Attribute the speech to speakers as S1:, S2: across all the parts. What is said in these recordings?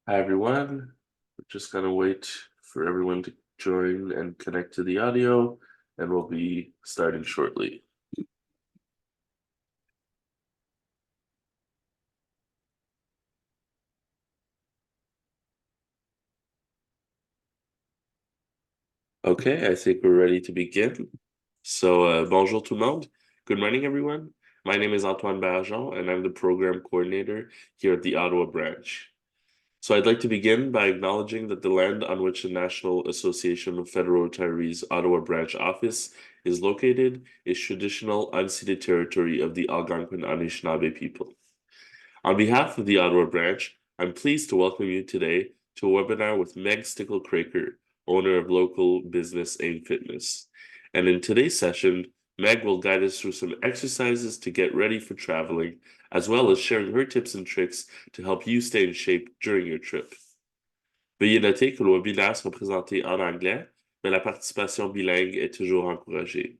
S1: Hi everyone. We're just gonna wait for everyone to join and connect to the audio, and we'll be starting shortly. Okay, I think we're ready to begin. Bonjour tout le monde. Good morning, everyone. My name is Antoine Barjon, and I'm the program coordinator here at the Ottawa branch. So I'd like to begin by acknowledging that the land on which the National Association of Federal Retirees Ottawa branch office is located is traditional unceded territory of the Algonquin Anishinaabe people. On behalf of the Ottawa branch, I'm pleased to welcome you today to a webinar with Meg Stickl-Kroeker, owner of local business Aim Fitness. And in today's session, Meg will guide us through some exercises to get ready for traveling, as well as sharing her tips and tricks to help you stay in shape during your trip. Veuillez noter que le webinaire sera présenté en anglais, mais la participation bilingue est toujours encouragée.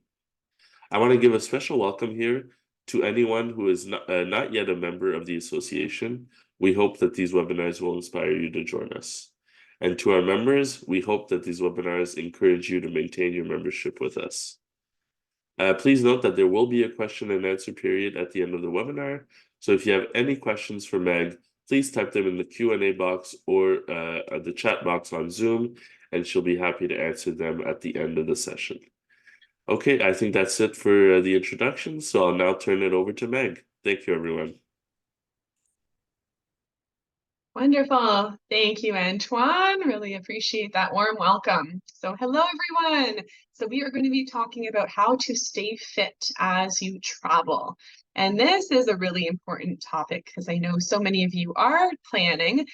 S1: I want to give a special welcome here to anyone who is not yet a member of the association. We hope that these webinars will inspire you to join us. And to our members, we hope that these webinars encourage you to maintain your membership with us. Please note that there will be a question and answer period at the end of the webinar. So if you have any questions for Meg, please type them in the Q&A box or the chat box on Zoom, and she'll be happy to answer them at the end of the session. Okay, I think that's it for the introduction, so I'll now turn it over to Meg. Thank you, everyone.
S2: Wonderful. Thank you, Antoine. Really appreciate that warm welcome. So hello, everyone. So we are going to be talking about how to stay fit as you travel. And this is a really important topic because I know so many of you are planning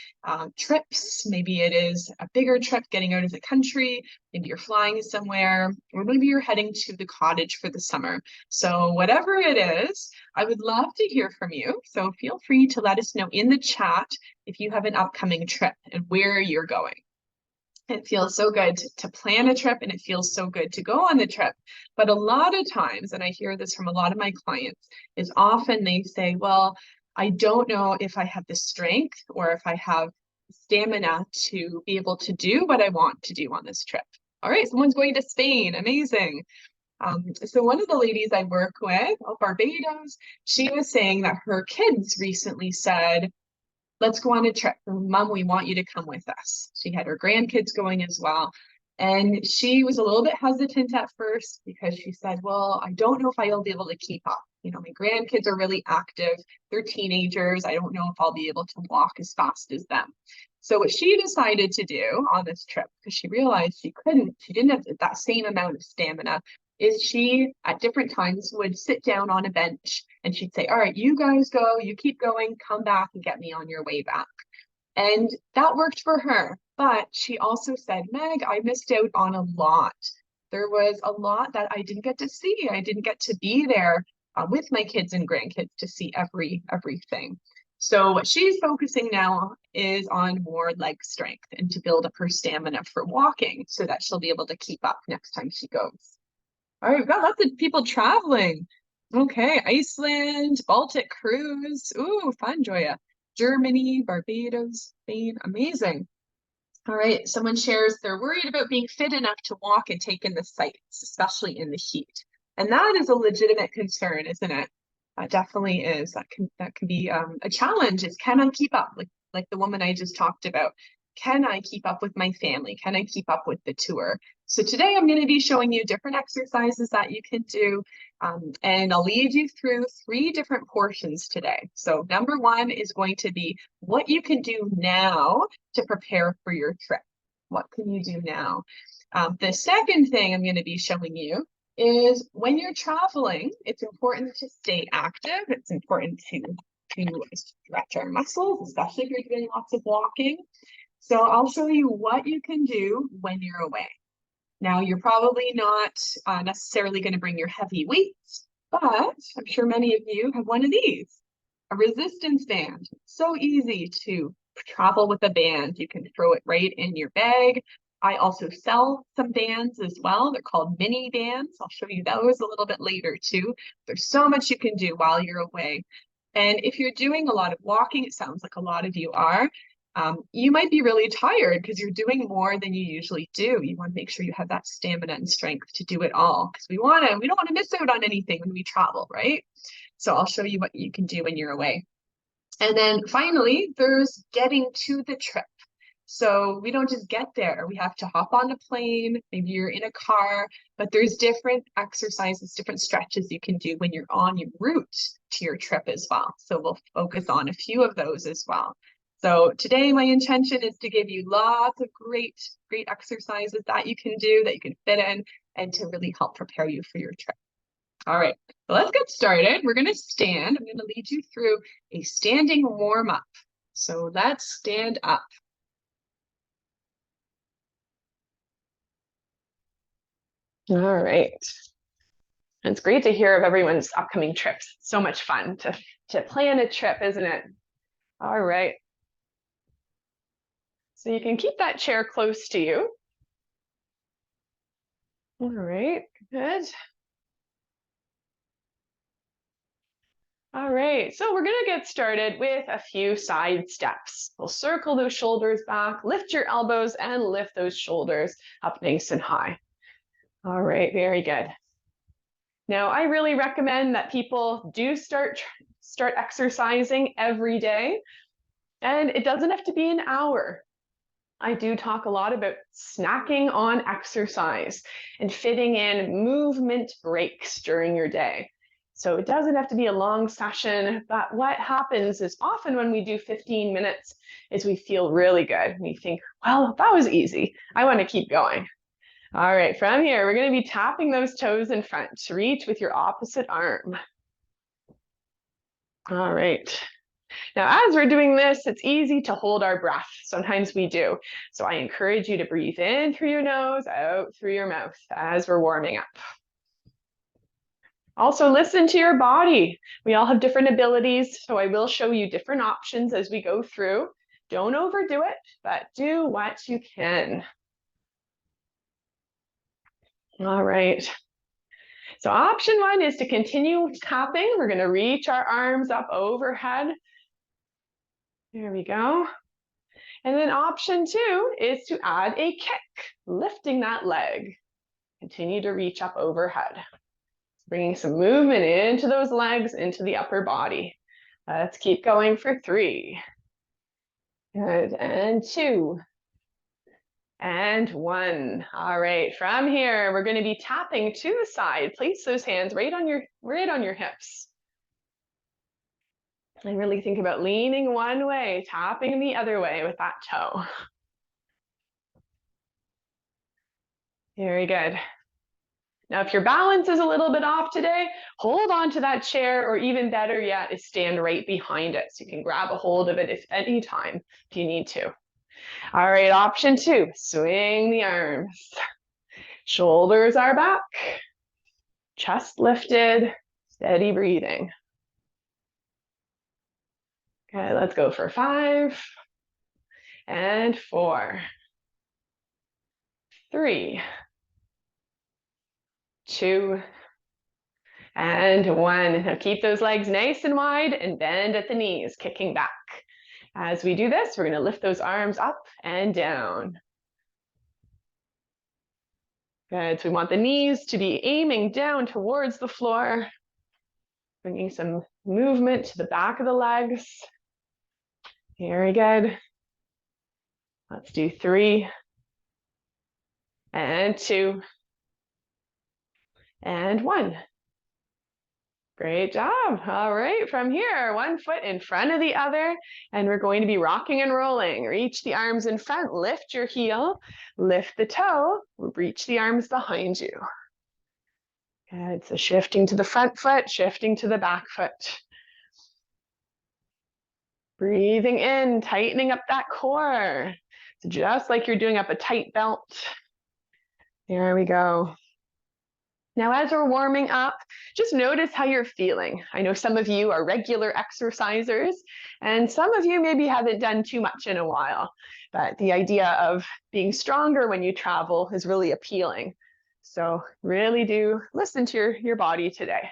S2: trips. Maybe it is a bigger trip getting out of the country. Maybe you're flying somewhere, or maybe you're heading to the cottage for the summer. So whatever it is, I would love to hear from you. So feel free to let us know in the chat if you have an upcoming trip and where you're going. It feels so good to plan a trip, and it feels so good to go on the trip. But a lot of times, and I hear this from a lot of my clients, is often they say, well, I don't know if I have the strength or if I have stamina to be able to do what I want to do on this trip. All right, someone's going to Spain. Amazing. So one of the ladies I work with, Barbados, she was saying that her kids recently said, let's go on a trip. Mom, we want you to come with us. She had her grandkids going as well. And she was a little bit hesitant at first because she said, well, I don't know if I'll be able to keep up. You know, my grandkids are really active. They're teenagers. I don't know if I'll be able to walk as fast as them. So what she decided to do on this trip, because she realized she didn't have that same amount of stamina, is she at different times would sit down on a bench and she'd say, all right, you guys go, you keep going, come back and get me on your way back. And that worked for her. But she also said, Meg, I missed out on a lot. There was a lot that I didn't get to see. I didn't get to be there with my kids and grandkids to see everything. So what she's focusing now is on more leg strength and to build up her stamina for walking so that she'll be able to keep up next time she goes. All right, we've got lots of people traveling. Okay, Iceland, Baltic cruise. Ooh, fun, Joya. Germany, Barbados, Spain. Amazing. All right, someone shares they're worried about being fit enough to walk and take in the sights, especially in the heat. And that is a legitimate concern, isn't it? Definitely is. That can be a challenge. Is can I keep up? Like the woman I just talked about. Can I keep up with my family? Can I keep up with the tour? So today I'm going to be showing you different exercises that you can do, and I'll lead you through 3 different portions today. So number 1 is going to be what you can do now to prepare for your trip. What can you do now? The second thing I'm going to be showing you is when you're traveling, it's important to stay active. It's important to stretch our muscles, especially if you're doing lots of walking. So I'll show you what you can do when you're away. Now, you're probably not necessarily going to bring your heavy weights, but I'm sure many of you have one of these, a resistance band. So easy to travel with a band. You can throw it right in your bag. I also sell some bands as well. They're called mini bands. I'll show you those a little bit later too. There's so much you can do while you're away. And if you're doing a lot of walking, it sounds like a lot of you are, You might be really tired because you're doing more than you usually do. You want to make sure you have that stamina and strength to do it all because we don't want to miss out on anything when we travel, right? So I'll show you what you can do when you're away. And then finally, there's getting to the trip. So we don't just get there. We have to hop on a plane, maybe you're in a car, but there's different exercises, different stretches you can do when you're on your route to your trip as well. So we'll focus on a few of those as well. So today my intention is to give you lots of great exercises that you can do, that you can fit in, and to really help prepare you for your trip. All right, so let's get started. We're going to stand. I'm going to lead you through a standing warm up. So let's stand up. All right. It's great to hear of everyone's upcoming trips. So much fun to plan a trip, isn't it? All right. So you can keep that chair close to you. All right, good. All right, so we're gonna get started with a few side steps. We'll circle those shoulders back, lift your elbows and lift those shoulders up nice and high. All right, very good. Now, I really recommend that people do start exercising every day, and it doesn't have to be an hour. I do talk a lot about snacking on exercise and fitting in movement breaks during your day. So it doesn't have to be a long session, but what happens is often when we do 15 minutes is we feel really good. We think, well, that was easy. I want to keep going. All right, from here, we're going to be tapping those toes in front. Reach with your opposite arm. All right. Now, as we're doing this, it's easy to hold our breath. Sometimes we do. So I encourage you to breathe in through your nose, out through your mouth as we're warming up. Also, listen to your body. We all have different abilities, so I will show you different options as we go through. Don't overdo it, but do what you can. All right. So option one is to continue tapping. We're going to reach our arms up overhead. There we go. And then option two is to add a kick, lifting that leg. Continue to reach up overhead. Bringing some movement into those legs, into the upper body. Let's keep going for 3. Good, and 2. And 1. All right, from here, we're going to be tapping to the side. Place those hands right on your hips. And really think about leaning one way, tapping the other way with that toe. Very good. Now, if your balance is a little bit off today, hold on to that chair, or even better yet, is stand right behind it. So you can grab a hold of it at any time if you need to. All right, option 2, swing the arms. Shoulders are back, chest lifted, steady breathing. Okay, let's go for 5, and 4, 3, 2, and 1. Now keep those legs nice and wide and bend at the knees, kicking back. As we do this, we're going to lift those arms up and down. Good, so we want the knees to be aiming down towards the floor, bringing some movement to the back of the legs. Very good. Let's do 3, and 2, and 1. Great job. All right, from here, one foot in front of the other, and we're going to be rocking and rolling. Reach the arms in front, lift your heel, lift the toe, reach the arms behind you. Good, so shifting to the front foot, shifting to the back foot. Breathing in, tightening up that core. So just like you're doing up a tight belt. There we go. Now, as we're warming up, just notice how you're feeling. I know some of you are regular exercisers, and some of you maybe haven't done too much in a while, but the idea of being stronger when you travel is really appealing. So really do listen to your body today.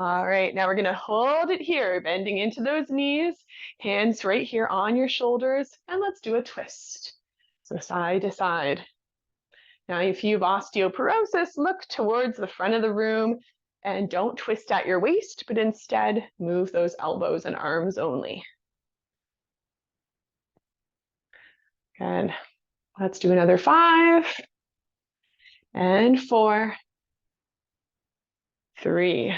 S2: All right, now we're gonna hold it here, bending into those knees, hands right here on your shoulders, and let's do a twist. So side to side. Now, if you have osteoporosis, look towards the front of the room and don't twist at your waist, but instead move those elbows and arms only. Good. Let's do another 5 and 4, 3,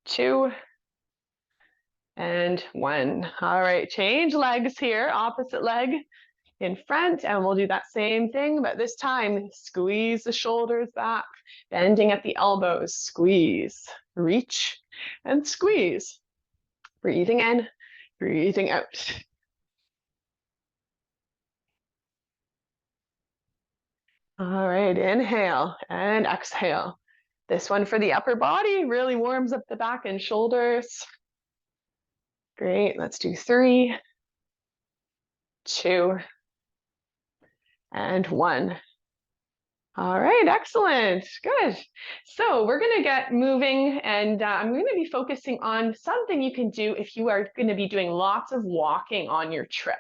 S2: 2, and 1. All right, change legs here, opposite leg in front, and we'll do that same thing, but this time squeeze the shoulders back, bending at the elbows, squeeze, reach, and squeeze. Breathing in, breathing out. All right, inhale and exhale. This one for the upper body really warms up the back and shoulders. Great, let's do 3, 2, and 1. All right, excellent, good. So we're gonna get moving and I'm gonna be focusing on something you can do if you are gonna be doing lots of walking on your trip.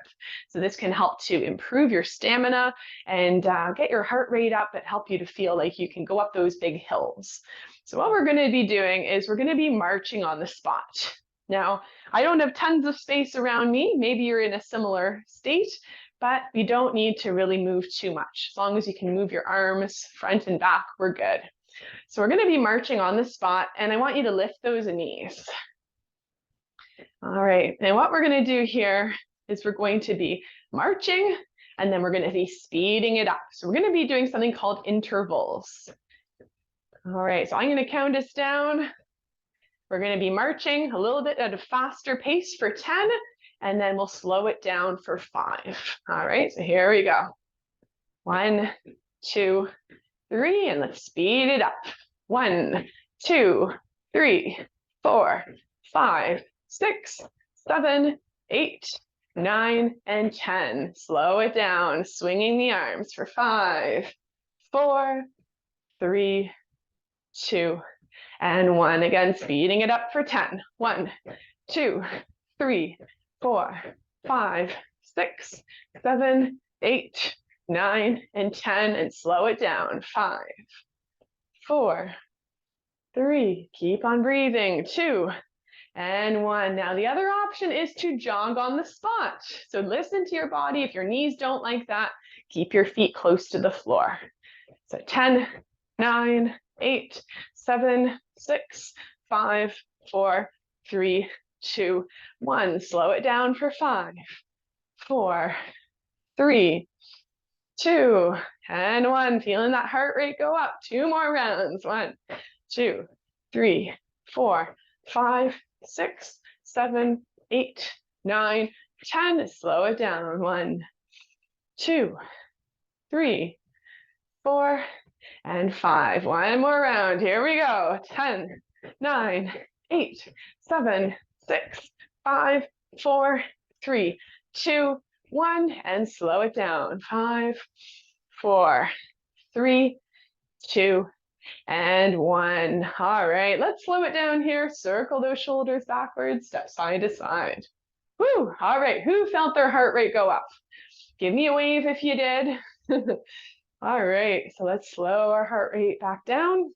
S2: So this can help to improve your stamina and get your heart rate up and help you to feel like you can go up those big hills. So what we're gonna be doing is we're gonna be marching on the spot. Now, I don't have tons of space around me. Maybe you're in a similar state, but you don't need to really move too much. As long as you can move your arms front and back, we're good. So we're gonna be marching on the spot and I want you to lift those knees. All right, and what we're gonna do here is we're going to be marching and then we're gonna be speeding it up. So we're gonna be doing something called intervals. All right, so I'm gonna count us down. We're gonna be marching a little bit at a faster pace for 10, and then we'll slow it down for 5. All right, so here we go. 1, 2, 3, and let's speed it up. 1, 2, 3, 4, 5, 6, 7, 8, 9, and 10. Slow it down, swinging the arms for 5, 4, 3, 2, and 1. Again, speeding it up for 10. 1, 2, 3, 4, 5, 6, 7, 8, 9, and 10, and slow it down. 5, 4, 3, keep on breathing. 2, and 1. Now the other option is to jog on the spot. So listen to your body. If your knees don't like that, keep your feet close to the floor. So 10, 9, 8, 7, 6, 5, 4, 3, 2, 1. Slow it down for 5, 4, 3, 2, and 1. Feeling that heart rate go up. 2 more rounds. 1, 2, 3, 4, 5, 6, 7, 8, 9, 10. Slow it down. 1, 2, 3, 4, and 5. 1 more round. Here we go. 10, 9, 8, 7, 6, 5, 4, 3, 2, 1, and slow it down. 5, 4, 3, 2, and 1. All right, let's slow it down here. Circle those shoulders backwards, step side to side. Woo! All right, who felt their heart rate go up? Give me a wave if you did. All right, so let's slow our heart rate back down.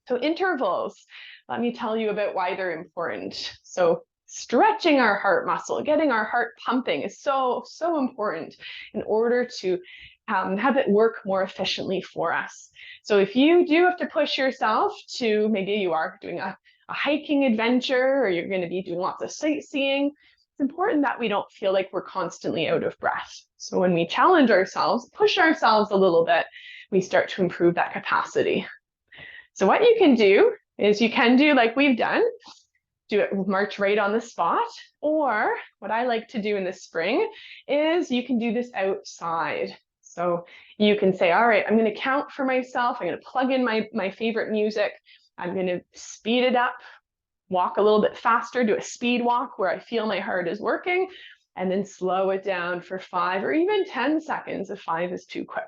S2: So intervals, let me tell you about why they're important. So stretching our heart muscle, getting our heart pumping is so important in order to have it work more efficiently for us. So if you do have to push yourself to, maybe you are doing a hiking adventure or you're going to be doing lots of sightseeing, it's important that we don't feel like we're constantly out of breath. So when we challenge ourselves, push ourselves a little bit, we start to improve that capacity. So what you can do is you can do like we've done, do it march right on the spot, or what I like to do in the spring is you can do this outside. So you can say, all right, I'm going to count for myself. I'm going to plug in my favorite music. I'm going to speed it up, walk a little bit faster, do a speed walk where I feel my heart is working, and then slow it down for 5 or even 10 seconds if 5 is too quick.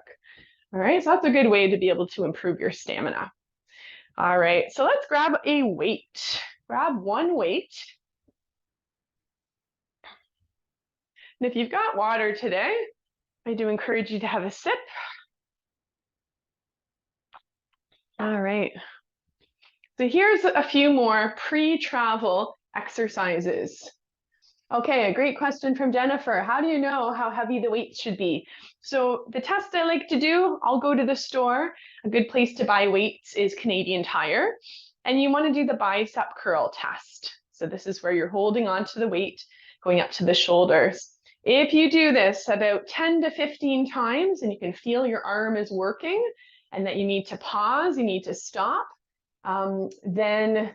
S2: All right, so that's a good way to be able to improve your stamina. All right, so let's grab a weight. Grab one weight. And if you've got water today, I do encourage you to have a sip. All right. So here's a few more pre-travel exercises. Okay, a great question from Jennifer. How do you know how heavy the weight should be? So the test I like to do, I'll go to the store. A good place to buy weights is Canadian Tire. And you want to do the bicep curl test. So this is where you're holding onto the weight, going up to the shoulders. If you do this about 10 to 15 times and you can feel your arm is working and that you need to pause, you need to stop, then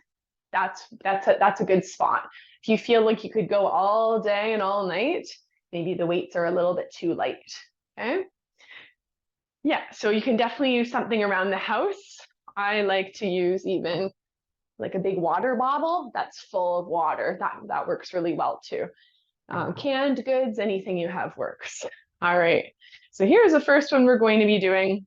S2: that's a good spot. If you feel like you could go all day and all night, maybe the weights are a little bit too light, okay? Yeah, so you can definitely use something around the house. I like to use even like a big water bottle that's full of water. That works really well too. Canned goods, anything you have works. All right, so here's the first one we're going to be doing.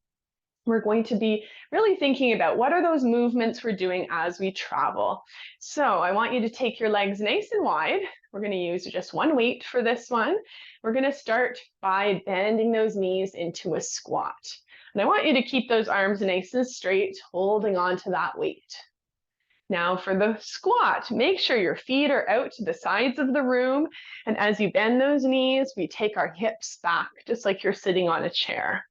S2: We're going to be really thinking about what are those movements we're doing as we travel. So I want you to take your legs nice and wide. We're going to use just one weight for this one. We're going to start by bending those knees into a squat. And I want you to keep those arms nice and straight, holding on to that weight. Now for the squat, make sure your feet are out to the sides of the room. And as you bend those knees, we take our hips back, just like you're sitting on a chair.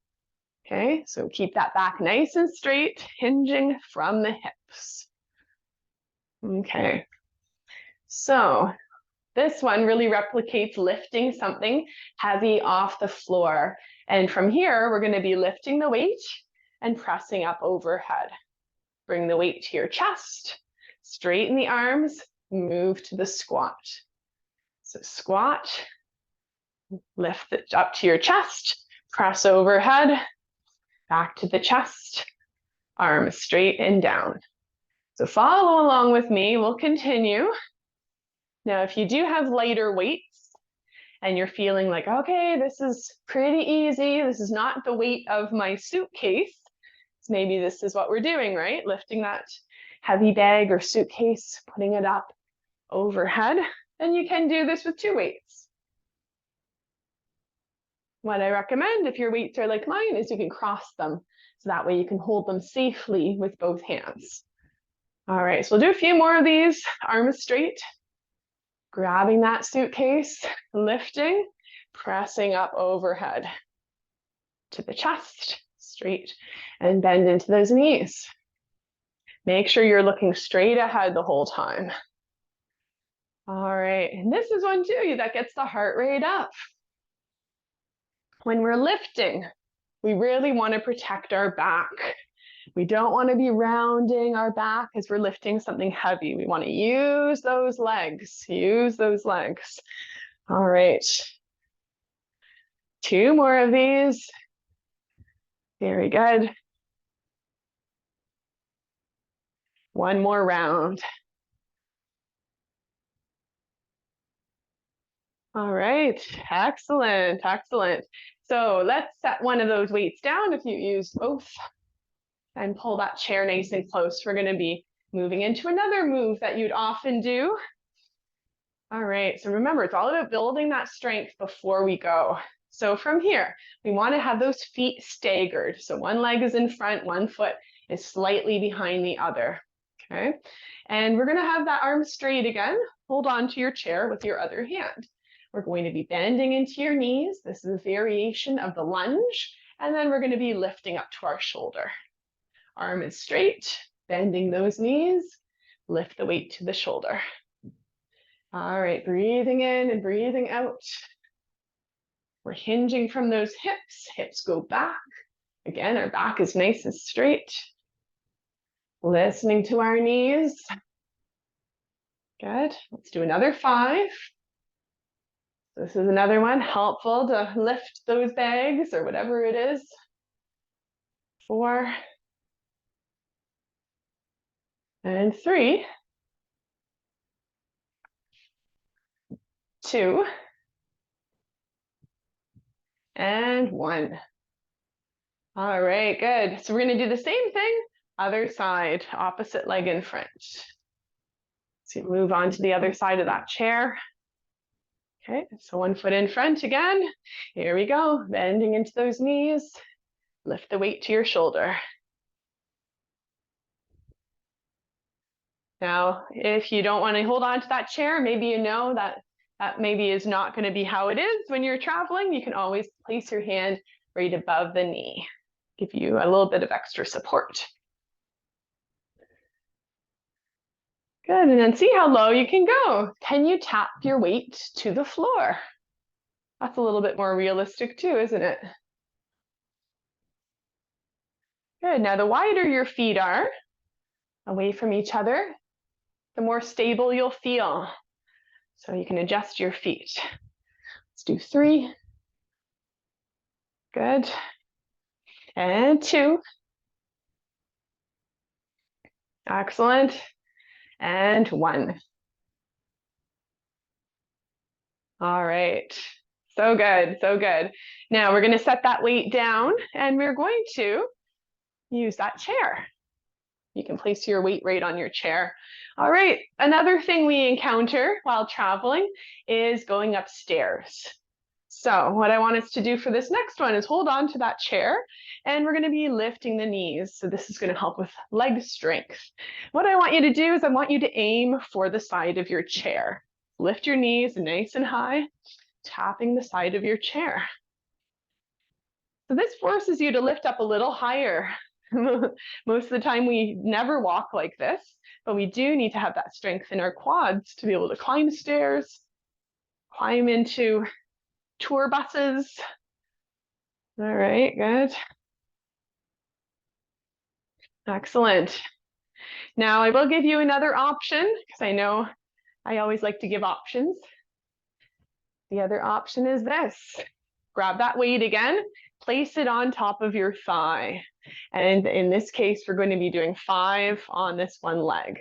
S2: Okay, so keep that back nice and straight, hinging from the hips. Okay, so this one really replicates lifting something heavy off the floor. And from here, we're going to be lifting the weight and pressing up overhead. Bring the weight to your chest, straighten the arms, move to the squat. So squat, lift it up to your chest, press overhead, back to the chest, arms straight and down. So follow along with me, we'll continue. Now, if you do have lighter weights and you're feeling like, okay, this is pretty easy, this is not the weight of my suitcase, so maybe this is what we're doing, right? Lifting that heavy bag or suitcase, putting it up overhead, then you can do this with two weights. What I recommend, if your weights are like mine, is you can cross them. So that way you can hold them safely with both hands. All right, so we'll do a few more of these. Arms straight, grabbing that suitcase, lifting, pressing up overhead to the chest, straight, and bend into those knees. Make sure you're looking straight ahead the whole time. All right, and this is one too that gets the heart rate up. When we're lifting, we really want to protect our back. We don't want to be rounding our back as we're lifting something heavy. We want to use those legs, All right. Two more of these. Very good. One more round. All right, excellent, excellent. So let's set one of those weights down if you used both and pull that chair nice and close. We're going to be moving into another move that you'd often do. All right, so remember, it's all about building that strength before we go. So from here, we want to have those feet staggered. So one leg is in front, one foot is slightly behind the other, okay? And we're going to have that arm straight again. Hold on to your chair with your other hand. We're going to be bending into your knees. This is a variation of the lunge. And then we're going to be lifting up to our shoulder. Arm is straight, bending those knees, lift the weight to the shoulder. All right, breathing in and breathing out. We're hinging from those hips go back. Again, our back is nice and straight. Listening to our knees. Good, let's do another 5. This is another one, helpful to lift those bags or whatever it is. 4. And 3. 2. And 1. All right, good. So we're going to do the same thing Other side, opposite leg in front. So you move on to the other side of that chair. Okay, so 1 foot in front again. Here we go, bending into those knees. Lift the weight to your shoulder. Now, if you don't want to hold on to that chair, maybe you know that that maybe is not going to be how it is when you're traveling. You can always place your hand right above the knee. Give you a little bit of extra support. Good, and then see how low you can go. Can you tap your weight to the floor? That's a little bit more realistic too, isn't it? Good, now the wider your feet are away from each other, the more stable you'll feel. So you can adjust your feet. Let's do 3. Good. And 2. Excellent. And 1. All right. So good, so good. Now we're going to set that weight down and we're going to use that chair. You can place your weight right on your chair. All right, another thing we encounter while traveling is going upstairs. So what I want us to do for this next one is hold on to that chair and we're going to be lifting the knees. So this is going to help with leg strength. What I want you to do is I want you to aim for the side of your chair. Lift your knees nice and high, tapping the side of your chair. So this forces you to lift up a little higher. Most of the time we never walk like this, but we do need to have that strength in our quads to be able to climb stairs, climb into tour buses. All right, good. Excellent. Now I will give you another option because I know I always like to give options. The other option is this. Grab that weight again, place it on top of your thigh. And in this case, we're going to be doing 5 on this one leg.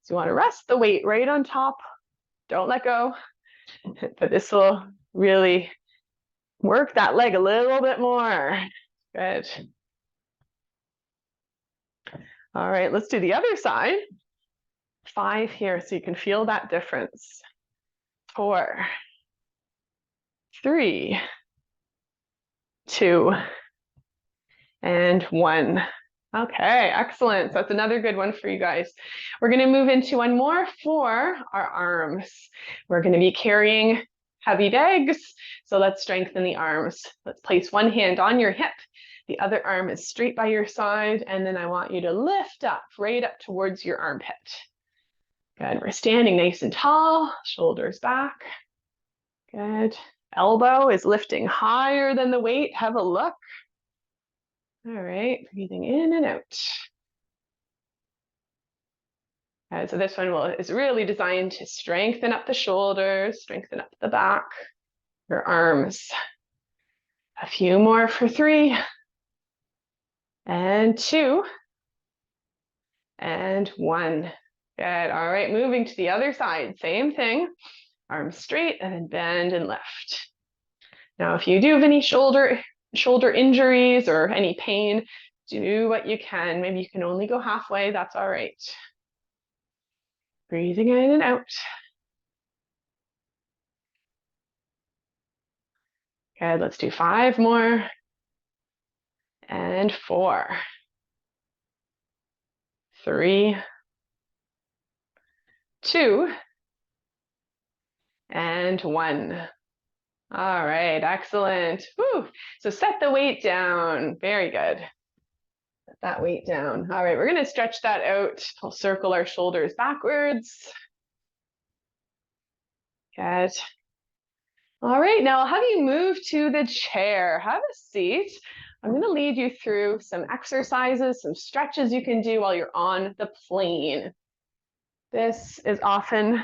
S2: So you want to rest the weight right on top. Don't let go. But this will really work that leg a little bit more. Good. All right, let's do the other side. 5 here, so you can feel that difference. 4, 3, 2, and 1. Okay, excellent. So that's another good one for you guys. We're going to move into one more for our arms. We're going to be carrying heavy bags, so let's strengthen the arms. Let's place one hand on your hip. The other arm is straight by your side, and then I want you to lift up, right up towards your armpit. Good, we're standing nice and tall, shoulders back. Good, elbow is lifting higher than the weight. Have a look. All right, breathing in and out. So this one is really designed to strengthen up the shoulders, strengthen up the back, your arms. A few more for 3, and 2, and 1. Good, all right, moving to the other side, same thing. Arms straight and then bend and lift. Now, if you do have any shoulder injuries or any pain, do what you can. Maybe you can only go halfway, that's all right. Breathing in and out. Good, let's do 5 more. And 4, 3, 2, and 1. All right, excellent. Woo. So set the weight down. Very good. Set that weight down. All right, we're going to stretch that out. We'll circle our shoulders backwards. Good. All right, now I'll have you move to the chair. Have a seat. I'm going to lead you through some exercises, some stretches you can do while you're on the plane. This is often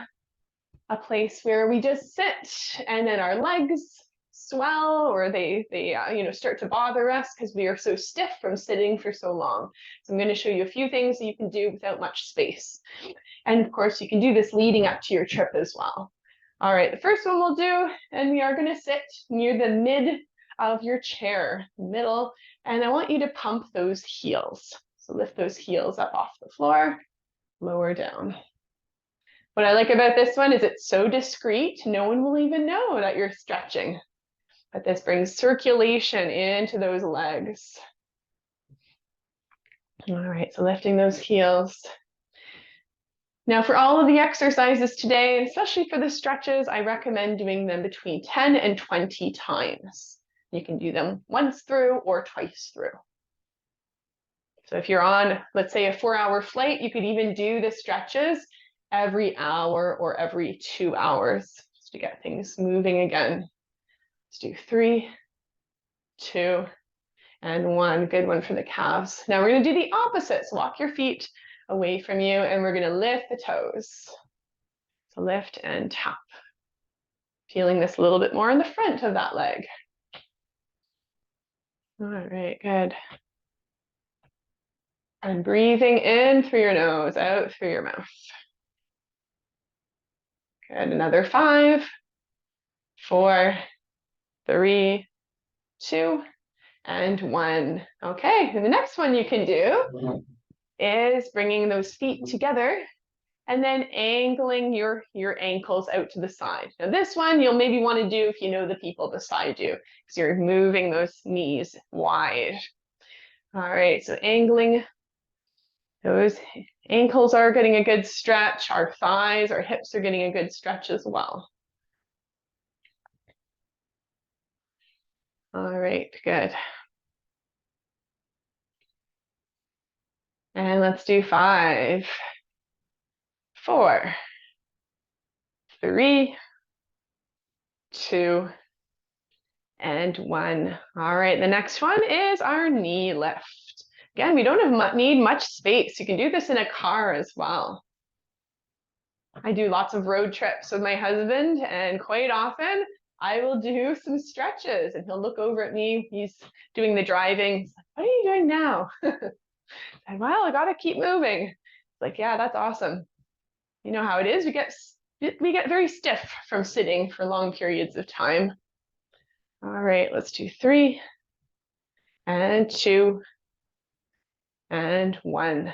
S2: a place where we just sit and then our legs swell or they start to bother us because we are so stiff from sitting for so long. So I'm going to show you a few things that you can do without much space. And of course, you can do this leading up to your trip as well. All right, the first one we'll do, and we are going to sit near the mid of your chair, middle, and I want you to pump those heels. So lift those heels up off the floor, lower down. What I like about this one is it's so discreet, no one will even know that you're stretching. But this brings circulation into those legs. All right, so lifting those heels. Now for all of the exercises today, and especially for the stretches, I recommend doing them between 10 and 20 times. You can do them once through or twice through. So if you're on, let's say, a 4-hour flight, you could even do the stretches every hour or every 2 hours just to get things moving again. Let's do 3, 2, and 1. Good one for the calves. Now we're going to do the opposites. Walk your feet away from you, and we're going to lift the toes. So lift and tap. Feeling this a little bit more in the front of that leg. All right, good. And breathing in through your nose, out through your mouth. Good, another 5, 4, 3, 2, and 1. Okay, and the next one you can do is bringing those feet together and then angling your ankles out to the side. Now this one you'll maybe want to do if you know the people beside you, because you're moving those knees wide. All right, so angling. Those ankles are getting a good stretch. Our thighs, our hips are getting a good stretch as well. All right, good. And let's do 5, 4, 3, 2, and 1. All right, the next one is our knee lift. Again, we don't need much space. You can do this in a car as well. I do lots of road trips with my husband, and quite often I will do some stretches, and he'll look over at me. He's doing the driving. He's like, "What are you doing now?" I said, "Well, I got to keep moving." It's like, "Yeah, that's awesome." You know how it is. We get very stiff from sitting for long periods of time. All right, let's do 3, and 2, and 1.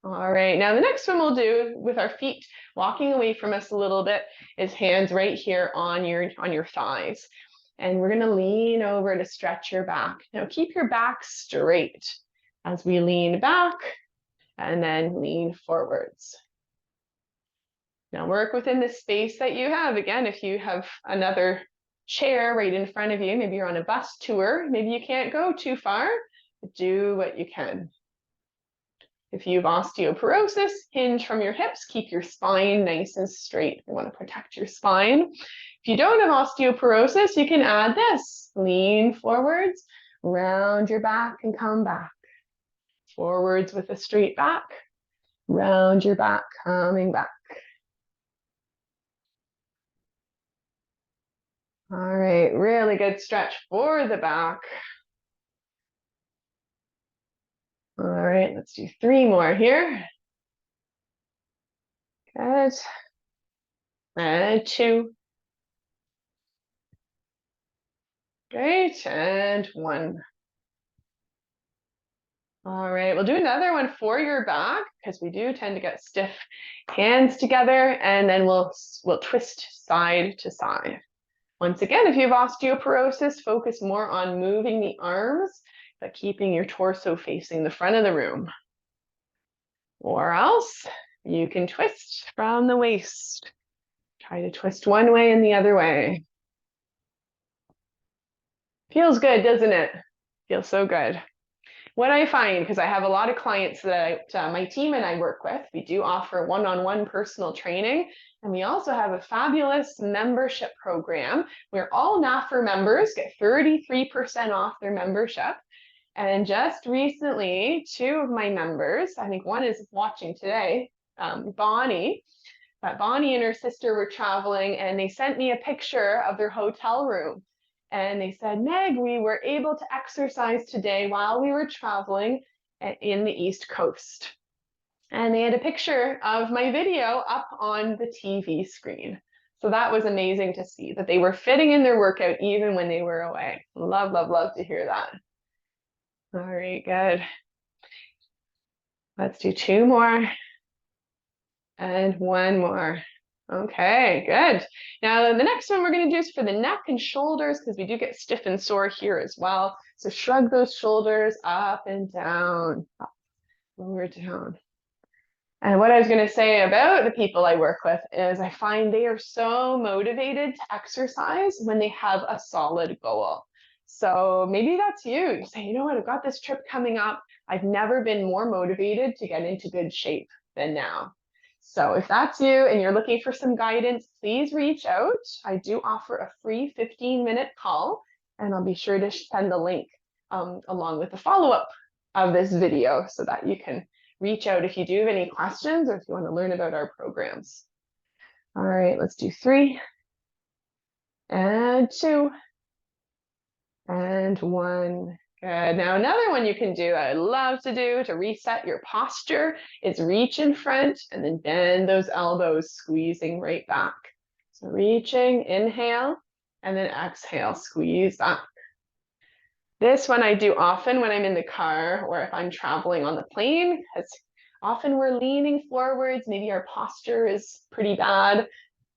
S2: All right, now the next one we'll do with our feet walking away from us a little bit is hands right here on your thighs. And we're gonna lean over to stretch your back. Now keep your back straight as we lean back and then lean forwards. Now work within the space that you have. Again, if you have another chair right in front of you, maybe you're on a bus tour, maybe you can't go too far, but do what you can. If you have osteoporosis, hinge from your hips, keep your spine nice and straight. You want to protect your spine. If you don't have osteoporosis, you can add this. Lean forwards, round your back and come back. Forwards with a straight back, round your back, coming back. All right, really good stretch for the back. All right, let's do 3 more here. Good. And 2. Great, and 1. All right, we'll do another one for your back because we do tend to get stiff. Hands together, and then we'll twist side to side. Once again, if you have osteoporosis, focus more on moving the arms, but keeping your torso facing the front of the room. Or else you can twist from the waist. Try to twist one way and the other way. Feels good, doesn't it? Feels so good. What I find, because I have a lot of clients that my team and I work with, we do offer one-on-one personal training, and we also have a fabulous membership program where all NAFR members get 33% off their membership. And just recently, 2 of my members, I think one is watching today, Bonnie, but Bonnie and her sister were traveling, and they sent me a picture of their hotel room. And they said, "Meg, we were able to exercise today while we were traveling in the East Coast." And they had a picture of my video up on the TV screen. So that was amazing to see that they were fitting in their workout even when they were away. Love, love, love to hear that. All right, good. Let's do 2 more. And 1 more. Okay, good. Now the next one we're going to do is for the neck and shoulders because we do get stiff and sore here as well. So shrug those shoulders up and down, up, lower down. And what I was going to say about the people I work with is I find they are so motivated to exercise when they have a solid goal. So maybe that's you. You say, you know what, I've got this trip coming up. I've never been more motivated to get into good shape than now. So if that's you and you're looking for some guidance, please reach out. I do offer a free 15-minute call, and I'll be sure to send the link along with the follow-up of this video so that you can reach out if you do have any questions or if you want to learn about our programs. All right, let's do 3 and 2 and 1. Good. Now another one you can do, I love to do to reset your posture is reach in front and then bend those elbows, squeezing right back. So reaching, inhale, and then exhale, squeeze back. This one I do often when I'm in the car or if I'm traveling on the plane, because often we're leaning forwards, maybe our posture is pretty bad.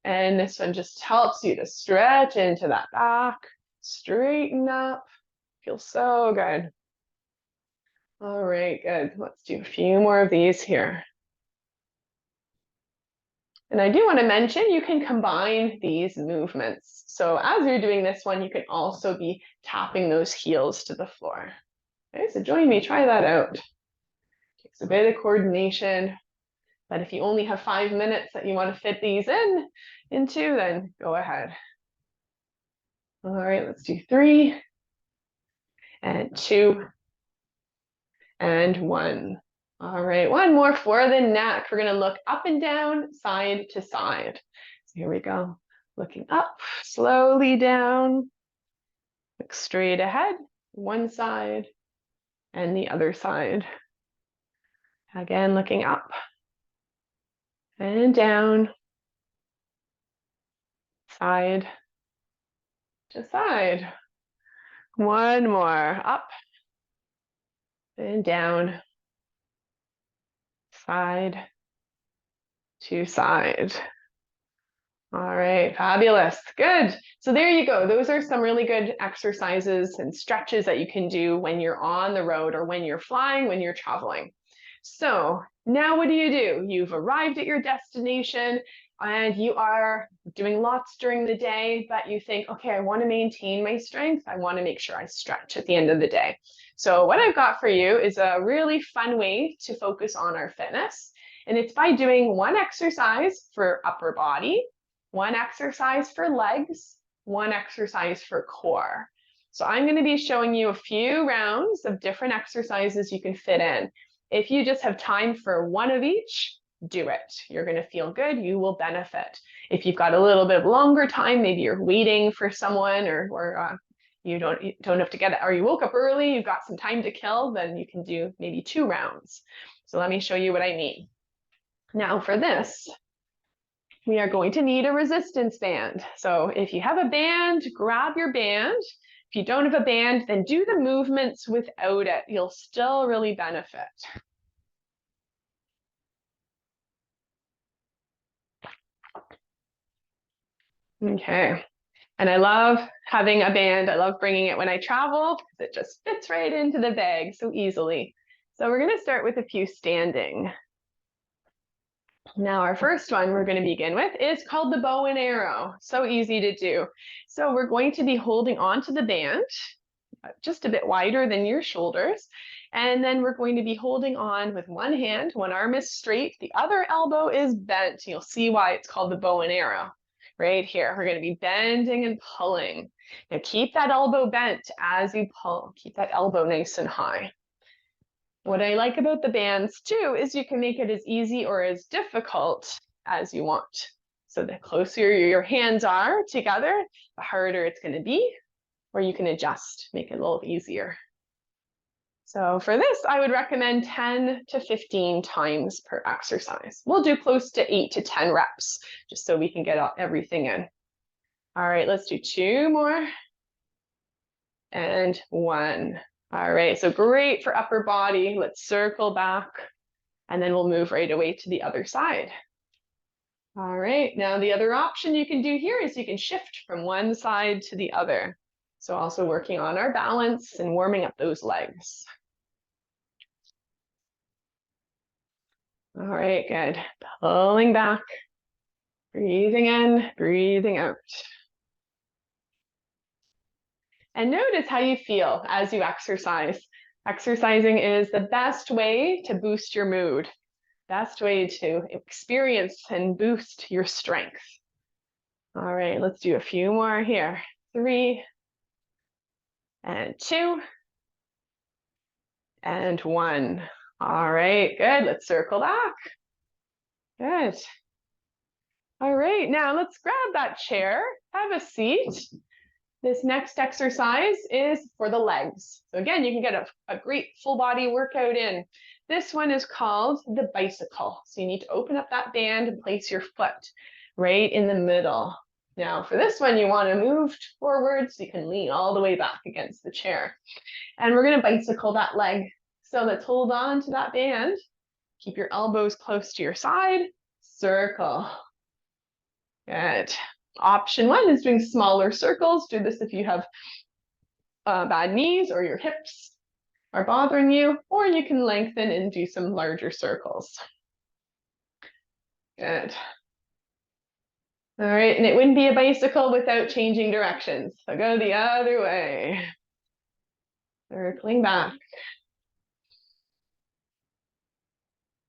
S2: And this one just helps you to stretch into that back, straighten up, feels so good. All right, good. Let's do a few more of these here. And I do want to mention you can combine these movements. So as you're doing this one, you can also be tapping those heels to the floor. Okay, so join me, try that out. Takes a bit of coordination, but if you only have 5 minutes that you want to fit these into, then go ahead. All right, let's do 3 and 2 and 1. All right, one more for the neck. We're going to look up and down, side to side. So here we go. Looking up, slowly down, look straight ahead, one side and the other side. Again, looking up and down, side to side. One more, up and down, side to side. All right, fabulous, good. So there you go. Those are some really good exercises and stretches that you can do when you're on the road or when you're flying, when you're traveling. So now what do? You've arrived at your destination and you are doing lots during the day, but you think, okay, I want to maintain my strength. I want to make sure I stretch at the end of the day. So what I've got for you is a really fun way to focus on our fitness. And it's by doing one exercise for upper body, one exercise for legs, one exercise for core. So I'm going to be showing you a few rounds of different exercises you can fit in. If you just have time for one of each, do it. You're going to feel good. You will benefit. If you've got a little bit of longer time, maybe you're waiting for someone or you don't have to get it, or you woke up early, you've got some time to kill, then you can do maybe 2 rounds. So let me show you what I mean. Now for this, we are going to need a resistance band. So if you have a band, grab your band. If you don't have a band, then do the movements without it. You'll still really benefit. Okay. And I love having a band. I love bringing it when I travel because it just fits right into the bag so easily. So we're going to start with a few standing. Now our first one we're going to begin with is called the bow and arrow. So easy to do. So we're going to be holding onto the band, just a bit wider than your shoulders. And then we're going to be holding on with one hand, one arm is straight, the other elbow is bent. You'll see why it's called the bow and arrow. Right here, we're going to be bending and pulling. Now keep that elbow bent as you pull. Keep that elbow nice and high. What I like about the bands too is you can make it as easy or as difficult as you want. So the closer your hands are together, the harder it's going to be, or you can adjust, make it a little easier. So for this, I would recommend 10 to 15 times per exercise. We'll do close to 8 to 10 reps, just so we can get everything in. All right, let's do 2 more. And 1. All right, so great for upper body. Let's circle back And then we'll move right away to the other side. All right, now the other option you can do here is you can shift from one side to the other. So also working on our balance and warming up those legs. All right, good. Pulling back, breathing in, breathing out. And notice how you feel as you exercise. Exercising is the best way to boost your mood, best way to experience and boost your strength. All right, let's do a few more here. 3 and 2 and 1. All right, good. Let's circle back. Good. All right, now let's grab that chair, have a seat. This next exercise is for the legs. So again, you can get a great full body workout in. This one is called the bicycle. So you need to open up that band and place your foot right in the middle. Now for this one, you want to move forward so you can lean all the way back against the chair. And we're going to bicycle that leg. So let's hold on to that band. Keep your elbows close to your side. Circle. Good. Option 1 is doing smaller circles. Do this if you have bad knees or your hips are bothering you, or you can lengthen and do some larger circles. Good. All right, and it wouldn't be a bicycle without changing directions. So go the other way. Circling back.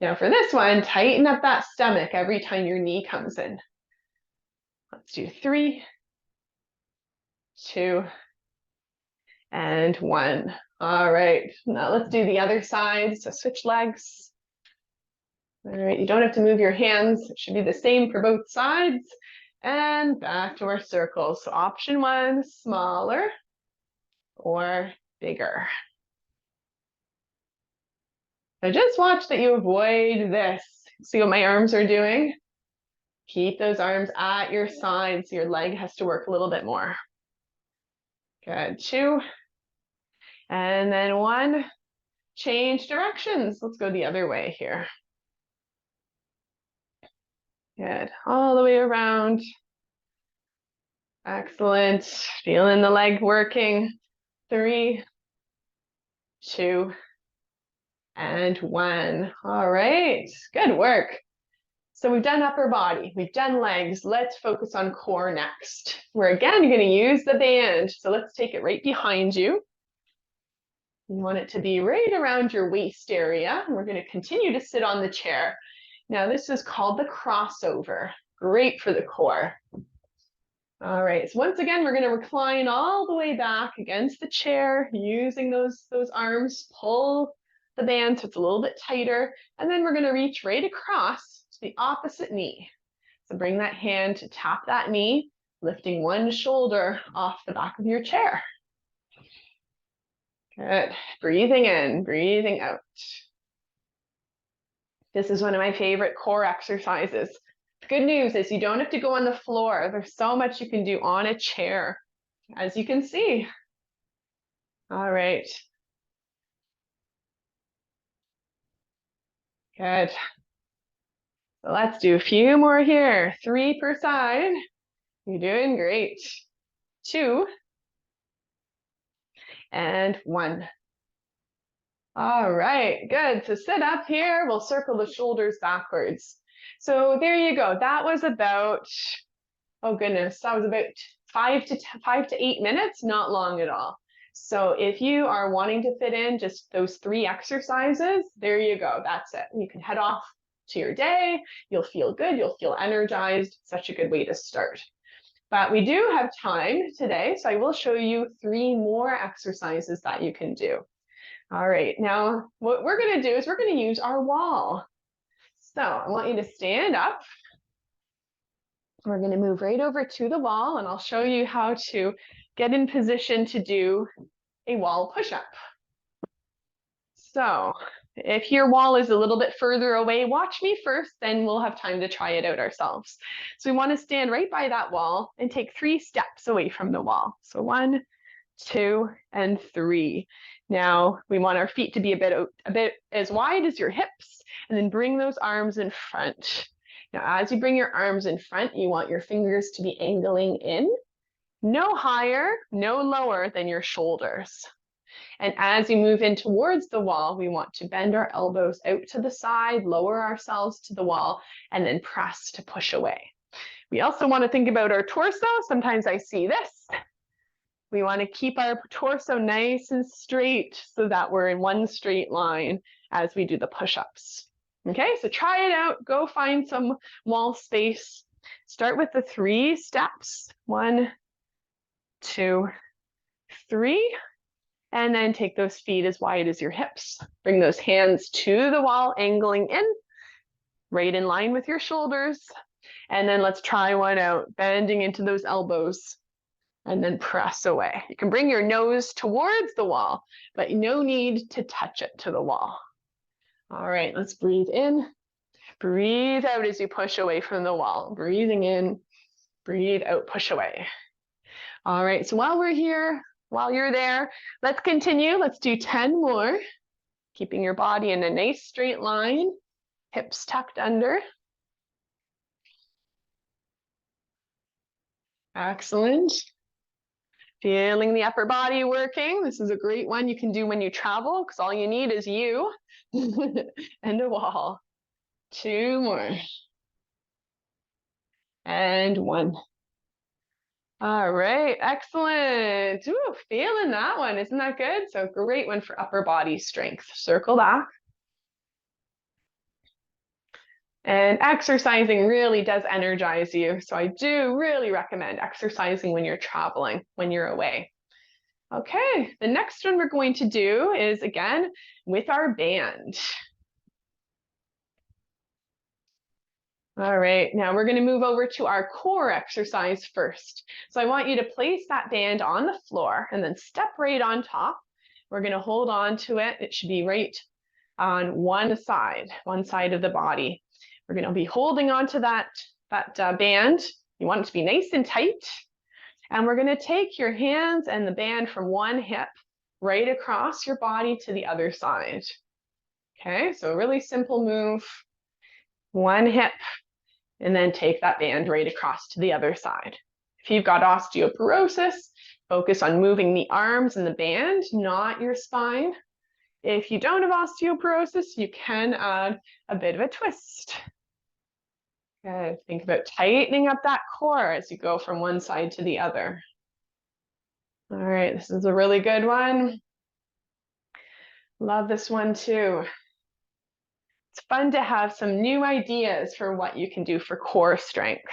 S2: Now for this one, tighten up that stomach every time your knee comes in. Let's do 3, 2, and 1. All right, now let's do the other side. So switch legs. All right, you don't have to move your hands. It should be the same for both sides. And back to our circles. So option 1, smaller or bigger. So just watch that you avoid this. See what my arms are doing? Keep those arms at your side so your leg has to work a little bit more. Good, 2. And then 1. Change directions. Let's go the other way here. Good, all the way around. Excellent, feeling the leg working. 3, 2, and 1. All right, good work. So we've done upper body, we've done legs. Let's focus on core next. We're again going to use the band. So let's take it right behind you. You want it to be right around your waist area. And we're going to continue to sit on the chair. Now this is called the crossover. Great for the core. All right, so once again, we're going to recline all the way back against the chair, using those arms, pull the band so it's a little bit tighter, and then we're going to reach right across to the opposite knee. So bring that hand to tap that knee, lifting one shoulder off the back of your chair. Good. Breathing in, breathing out. This is one of my favorite core exercises. The good news is you don't have to go on the floor. There's so much you can do on a chair, as you can see. All right. Good. So let's do a few more here. 3 per side. You're doing great. 2 and 1. All right, good. So sit up here. We'll circle the shoulders backwards. So there you go. That was about, oh goodness, that was about 5 to 8 minutes, not long at all. So if you are wanting to fit in just those 3 exercises, there you go. That's it. You can head off to your day. You'll feel good. You'll feel energized. Such a good way to start. But we do have time today, so I will show you 3 more exercises that you can do. All right, now what we're going to do is we're going to use our wall. So I want you to stand up. We're going to move right over to the wall, and I'll show you how to get in position to do a wall push-up. So if your wall is a little bit further away, watch me first, then we'll have time to try it out ourselves. So we want to stand right by that wall and take 3 steps away from the wall. So 1, 2, and 3. Now we want our feet to be a bit as wide as your hips, and then bring those arms in front. Now, as you bring your arms in front, you want your fingers to be angling in, no higher, no lower than your shoulders. And as you move in towards the wall, we want to bend our elbows out to the side, lower ourselves to the wall, and then press to push away. We also want to think about our torso. Sometimes I see this. We want to keep our torso nice and straight so that we're in one straight line as we do the push-ups. Okay, so try it out. Go find some wall space. Start with the 3 steps. 1, 2, 3. And then take those feet as wide as your hips. Bring those hands to the wall, angling in, right in line with your shoulders. And then let's try one out, bending into those elbows, and then press away. You can bring your nose towards the wall, but no need to touch it to the wall. All right, let's breathe in. Breathe out as you push away from the wall. Breathing in, breathe out, push away. All right, so while we're here, while you're there, let's continue. Let's do 10 more. Keeping your body in a nice straight line, hips tucked under. Excellent. Feeling the upper body working. This is a great one you can do when you travel because all you need is you and a wall. 2 more. And 1. All right, excellent. Ooh, feeling that one. Isn't that good? So great one for upper body strength. Circle back. And exercising really does energize you. So I do really recommend exercising when you're traveling, when you're away. Okay, the next one we're going to do is, again, with our band. All right, now we're going to move over to our core exercise first. So I want you to place that band on the floor and then step right on top. We're going to hold on to it. It should be right on one side of the body. We're going to be holding on to that band. You want it to be nice and tight. And we're going to take your hands and the band from one hip right across your body to the other side. Okay, so a really simple move. One hip, and then take that band right across to the other side. If you've got osteoporosis, focus on moving the arms and the band, not your spine. If you don't have osteoporosis, you can add a bit of a twist. Good. Think about tightening up that core as you go from one side to the other. All right, this is a really good one. Love this one too. It's fun to have some new ideas for what you can do for core strength.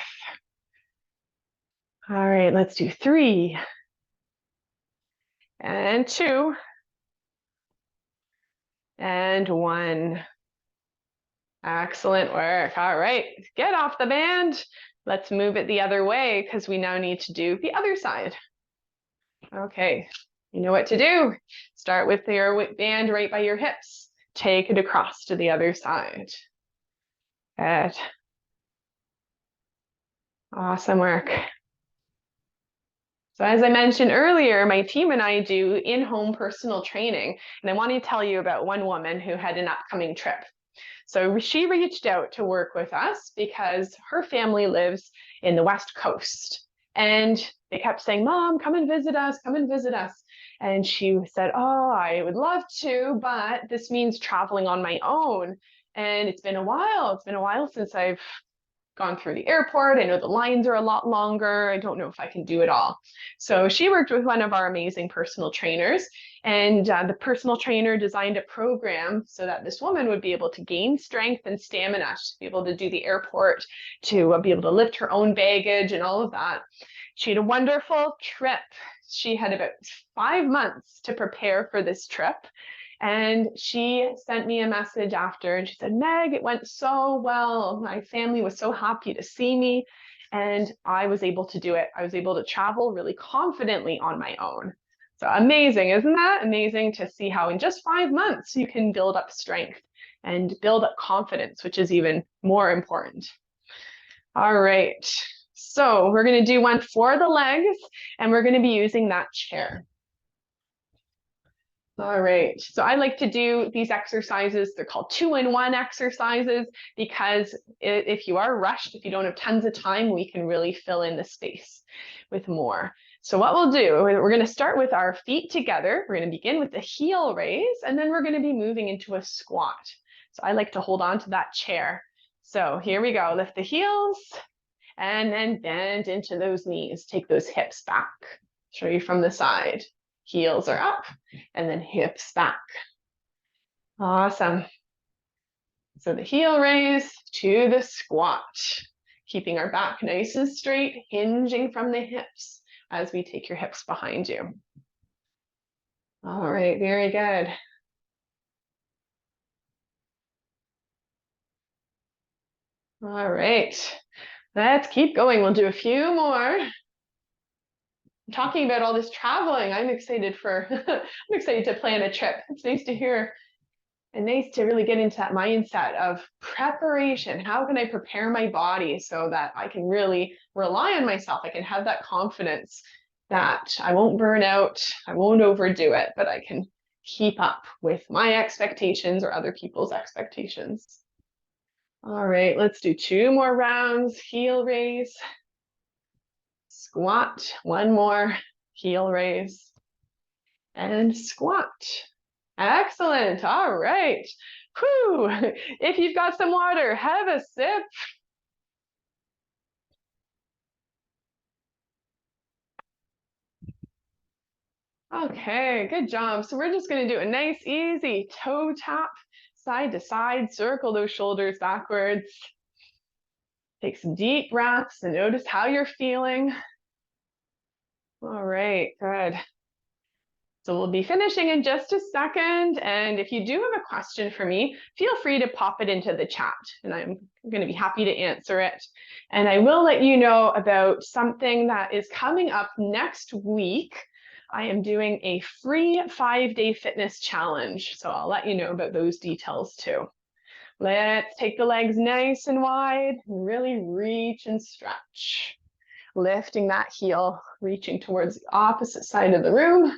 S2: All right, let's do 3 and 2 and 1. Excellent work. All right, get off the band. Let's move it the other way because we now need to do the other side. Okay, you know what to do. Start with your band right by your hips. Take it across to the other side. Good. Awesome work. So as I mentioned earlier, my team and I do in-home personal training, and I want to tell you about one woman who had an upcoming trip. So she reached out to work with us because her family lives in the West Coast. And they kept saying, Mom, come and visit us, come and visit us. And she said, oh, I would love to, but this means traveling on my own. And it's been a while. It's been a while since I've gone through the airport. I know the lines are a lot longer. I don't know if I can do it all. So she worked with one of our amazing personal trainers, and the personal trainer designed a program so that this woman would be able to gain strength and stamina to be able to do the airport, to be able to lift her own baggage and all of that. She had a wonderful trip. She had about 5 months to prepare for this trip. And she sent me a message after and she said, Meg, it went so well. My family was so happy to see me and I was able to do it. I was able to travel really confidently on my own. So amazing, isn't that? Amazing to see how in just 5 months you can build up strength and build up confidence, which is even more important. All right, so we're going to do one for the legs and we're going to be using that chair. All right, so I like to do these exercises. They're called 2-in-1 exercises because if you are rushed, if you don't have tons of time, we can really fill in the space with more. So what we'll do, we're going to start with our feet together. We're going to begin with the heel raise, and then we're going to be moving into a squat. So I like to hold on to that chair. So here we go. Lift the heels and then bend into those knees. Take those hips back. Show you from the side. Heels are up and then hips back. Awesome. So the heel raise to the squat, keeping our back nice and straight, hinging from the hips as we take your hips behind you. All right, very good. All right, let's keep going. We'll do a few more. Talking about all this traveling, I'm excited for I'm excited to plan a trip. It's nice to hear and nice to really get into that mindset of preparation. How can I prepare my body so that I can really rely on myself? I can have that confidence that I won't burn out, I won't overdo it, but I can keep up with my expectations or other people's expectations. All right, let's do 2 more rounds. Heel raise. Squat, 1 more, heel raise, and squat. Excellent, all right. Whew. If you've got some water, have a sip. Okay, good job. So we're just gonna do a nice, easy toe tap, side to side, circle those shoulders backwards. Take some deep breaths and notice how you're feeling. All right, good. So we'll be finishing in just a second. And if you do have a question for me, feel free to pop it into the chat and I'm going to be happy to answer it. And I will let you know about something that is coming up next week. I am doing a free 5-day fitness challenge. So I'll let you know about those details too. Let's take the legs nice and wide and really reach and stretch. Lifting that heel, reaching towards the opposite side of the room.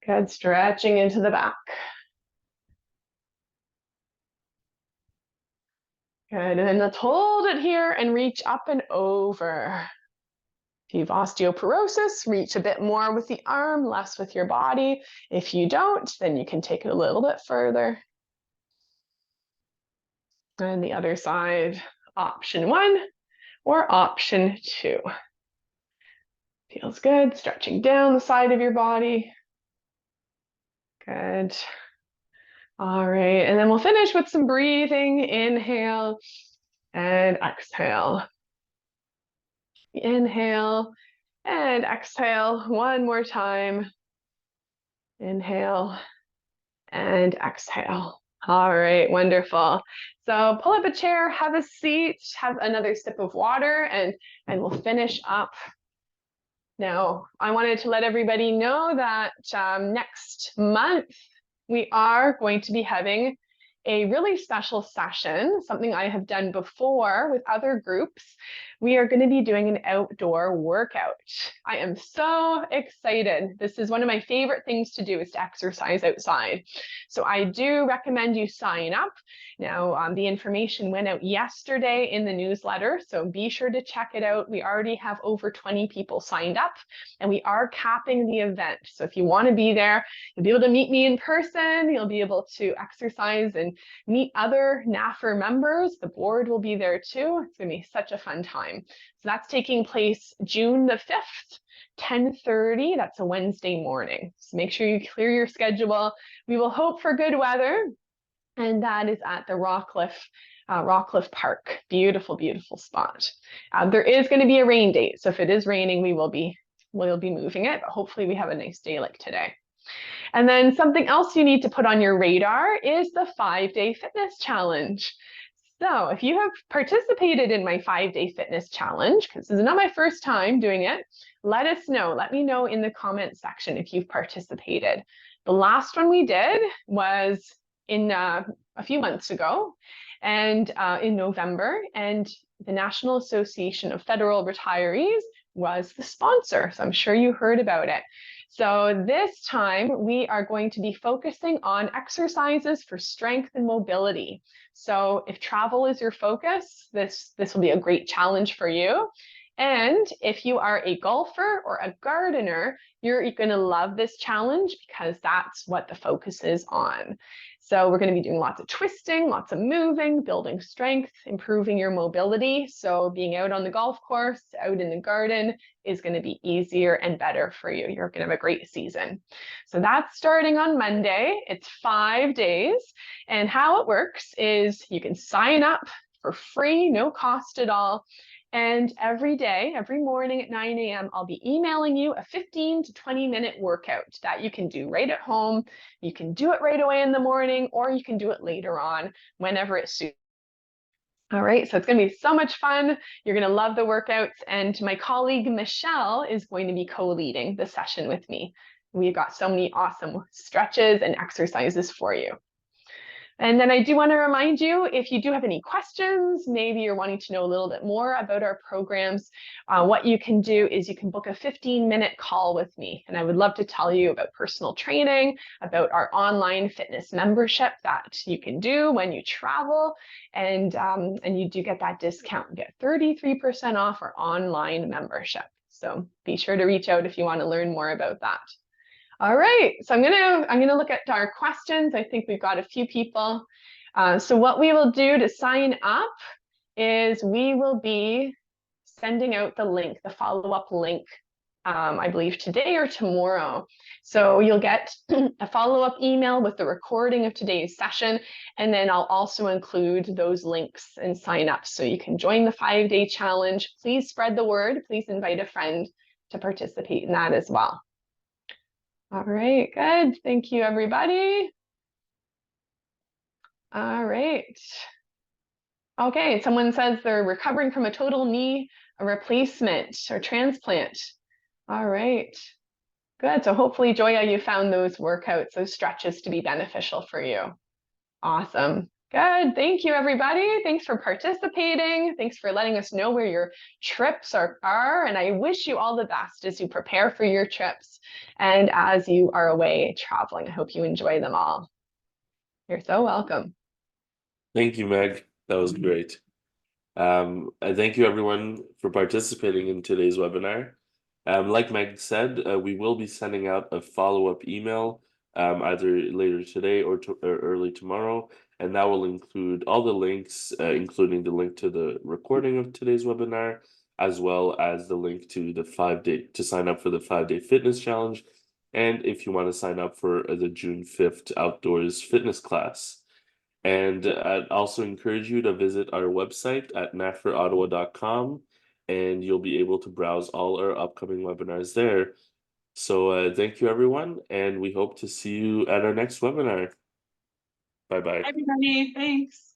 S2: Good, stretching into the back. Good, and then let's hold it here and reach up and over. If you have osteoporosis, reach a bit more with the arm, less with your body. If you don't, then you can take it a little bit further. And the other side, option 1 or option 2. Feels good, stretching down the side of your body. Good. All right, and then we'll finish with some breathing. Inhale and exhale. Inhale and exhale 1 more time. Inhale and exhale. All right, wonderful. So pull up a chair, have a seat, have another sip of water, and we'll finish up. Now, I wanted to let everybody know that next month, we are going to be having a really special session, something I have done before with other groups. We are going to be doing an outdoor workout. I am so excited. This is one of my favorite things to do, is to exercise outside. So I do recommend you sign up. Now, the information went out yesterday in the newsletter, so be sure to check it out. We already have over 20 people signed up, and we are capping the event. So if you want to be there, you'll be able to meet me in person. You'll be able to exercise and meet other NAFR members. The board will be there too. It's going to be such a fun time. So that's taking place June the 5th, 10:30. That's a Wednesday morning. So make sure you clear your schedule. We will hope for good weather. And that is at the Rockcliffe Park. Beautiful, beautiful spot. There is going to be a rain date. So if it is raining, we'll be moving it. But hopefully we have a nice day like today. And then something else you need to put on your radar is the 5-day fitness challenge. So if you have participated in my 5-day fitness challenge, because this is not my first time doing it, let us know. Let me know in the comment section if you've participated. The last one we did was in a few months ago, and in November, and the National Association of Federal Retirees was the sponsor. So I'm sure you heard about it. So this time we are going to be focusing on exercises for strength and mobility. So if travel is your focus, this will be a great challenge for you. And if you are a golfer or a gardener, you're going to love this challenge because that's what the focus is on. So we're going to be doing lots of twisting, lots of moving, building strength, improving your mobility. So being out on the golf course, out in the garden is going to be easier and better for you. You're going to have a great season. So that's starting on Monday. It's 5 days. And how it works is you can sign up for free, no cost at all. And every day, every morning at 9 a.m., I'll be emailing you a 15 to 20-minute workout that you can do right at home. You can do it right away in the morning, or you can do it later on whenever it suits. All right, so it's going to be so much fun. You're going to love the workouts. And my colleague, Michelle, is going to be co-leading the session with me. We've got so many awesome stretches and exercises for you. And then I do want to remind you, if you do have any questions, maybe you're wanting to know a little bit more about our programs, what you can do is you can book a 15-minute call with me. And I would love to tell you about personal training, about our online fitness membership that you can do when you travel. And you do get that discount, get 33% off our online membership. So be sure to reach out if you want to learn more about that. All right, so I'm gonna look at our questions. I think we've got a few people. So what we will do to sign up is we will be sending out the link, the follow-up link, I believe today or tomorrow. So you'll get a follow-up email with the recording of today's session, and then I'll also include those links and sign up so you can join the 5-day challenge. Please spread the word. Please invite a friend to participate in that as well. All right, good. Thank you, everybody. All right. Okay, someone says they're recovering from a total knee replacement or transplant. All right, good. So hopefully, Joya, you found those workouts, those stretches to be beneficial for you. Awesome. Good. Thank you, everybody. Thanks for participating. Thanks for letting us know where your trips are. And I wish you all the best as you prepare for your trips and as you are away traveling. I hope you enjoy them all. You're so welcome.
S1: Thank you, Meg. That was great. I thank you everyone for participating in today's webinar. Like Meg said, we will be sending out a follow-up email either later today or early tomorrow, and that will include all the links, including the link to the recording of today's webinar, as well as the link to the 5-day to sign up for the 5-day fitness challenge, and if you want to sign up for the June 5th outdoors fitness class. And I'd also encourage you to visit our website at nafrottawa.com, and you'll be able to browse all our upcoming webinars there. So thank you, everyone, and we hope to see you at our next webinar. Bye-bye.
S2: Everybody, thanks.